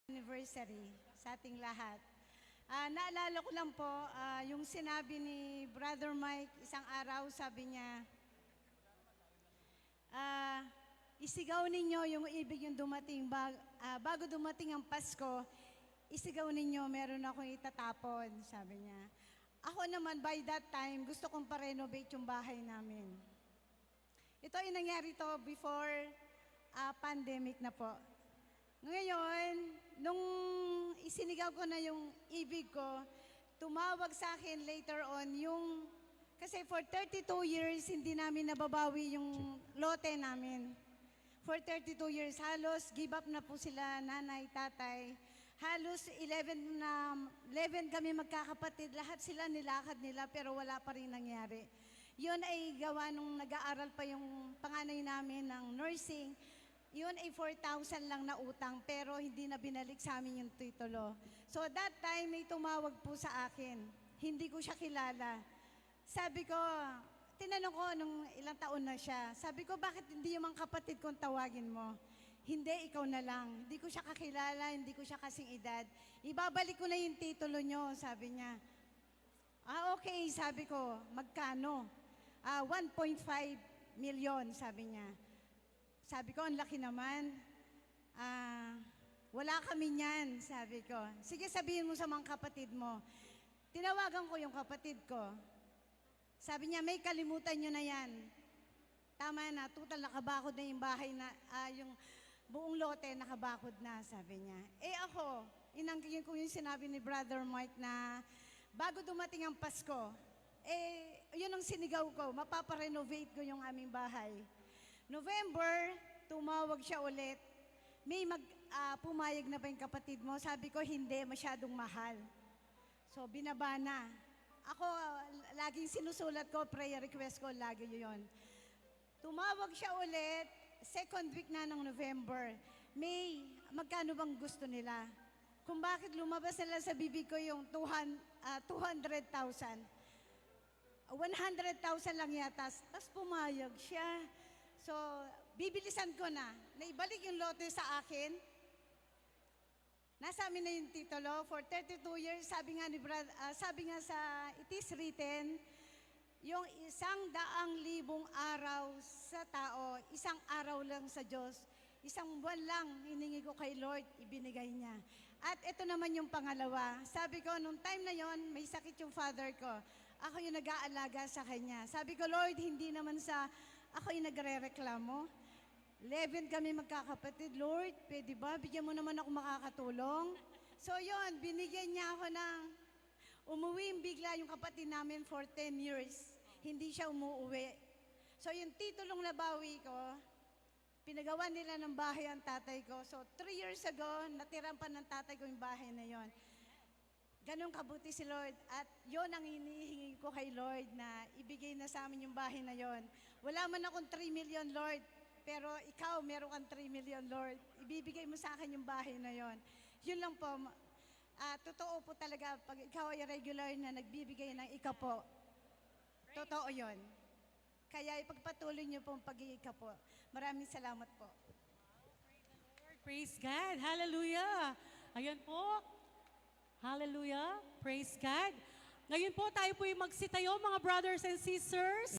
Anniversary sa ating lahat. Naalala ko lang po, yung sinabi ni Brother Mike, isang araw sabi niya, isigaw ninyo yung ibig yung dumating, bago dumating ang Pasko, isigaw ninyo, meron akong itatapon, sabi niya. Ako naman, by that time, gusto kong pa-renovate yung bahay namin. Ito ay nangyari to before pandemic na po. Ngayon, nung isinigaw ko na yung ibig ko, tumawag sa akin later on yung, kasi for 32 years, hindi namin nababawi yung lote namin. For 32 years, halos give up na po sila, nanay, tatay. Halos 11 kami magkakapatid, lahat sila nilakad nila pero wala pa rin nangyari. Yun ay gawa nung nag-aaral pa yung panganay namin ng nursing. Yun ay 4,000 lang na utang pero hindi na binalik sa amin yung titulo. So that time may tumawag po sa akin. Hindi ko siya kilala. Sabi ko, tinanong ko nung ilang taon na siya. Sabi ko, bakit hindi yung mga kapatid kong tawagin mo? Hindi, ikaw na lang. Hindi ko siya kakilala, hindi ko siya kasing edad. Ibabalik ko na yung titulo nyo, sabi niya. Okay, sabi ko, magkano? 1.5 million, sabi niya. Sabi ko, ang laki naman. Wala kami niyan, sabi ko. Sige, sabihin mo sa mga kapatid mo. Tinawagan ko yung kapatid ko. Sabi niya, may kalimutan nyo na yan. Tama na, total nakabakod na yung bahay na, yung buong lote nakabakod na, sabi niya. Ako, inangkin ko yung sinabi ni Brother Mike na bago dumating ang Pasko, yun ang sinigaw ko, mapaparenovate ko yung aming bahay. November, tumawag siya ulit. May pumayag na ba yung kapatid mo? Sabi ko, hindi, masyadong mahal. So, binaba na. Ako, laging sinusulat ko, prayer request ko, lagi yun. Tumawag siya ulit, second week na ng November. May, magkano bang gusto nila? Kung bakit lumabas nila sa bibig ko yung 200,000. 100,000 lang yata, tapos pumayag siya. So, bibilisan ko na. Naibalik yung lote sa akin. Nasa amin na yung titulo. For 32 years, sabi nga sa It is written, yung 100,000 araw sa tao, isang araw lang sa Diyos. Isang buwan lang hiningi ko kay Lord, ibinigay niya. At ito naman yung pangalawa. Sabi ko, nung time na yon, may sakit yung father ko. Ako yung nag-aalaga sa kanya. Sabi ko, Lord, hindi naman sa ako yung nagre-reklamo. 11 kami magkakapatid. Lord, pwede ba? Bigyan mo naman ako makakatulong. So yon, binigyan niya ako ng umuwi bigla yung kapatid namin for 10 years. Hindi siya umuwi. So yung titulong nabawi ko, pinagawa nila ng bahay ang tatay ko. So 3 years ago, natiran pa ng tatay ko yung bahay na yon. Ganon kabuti si Lord at yon ang hinihingi ko kay Lord na ibigay na sa amin yung bahay na yon. Wala man akong 3 million, Lord, pero ikaw meron kang 3 million, Lord. Ibibigay mo sa akin yung bahay na yon. Yun lang po. Totoo po talaga pag ikaw ay regular na nagbibigay ng ikapo. Totoo yon. Kaya ipagpatuloy niyo po ang pag-iikapo. Maraming salamat po. Praise God. Hallelujah. Ayan po. Hallelujah. Praise God. Ngayon po tayo po yung magsitayo mga brothers and sisters.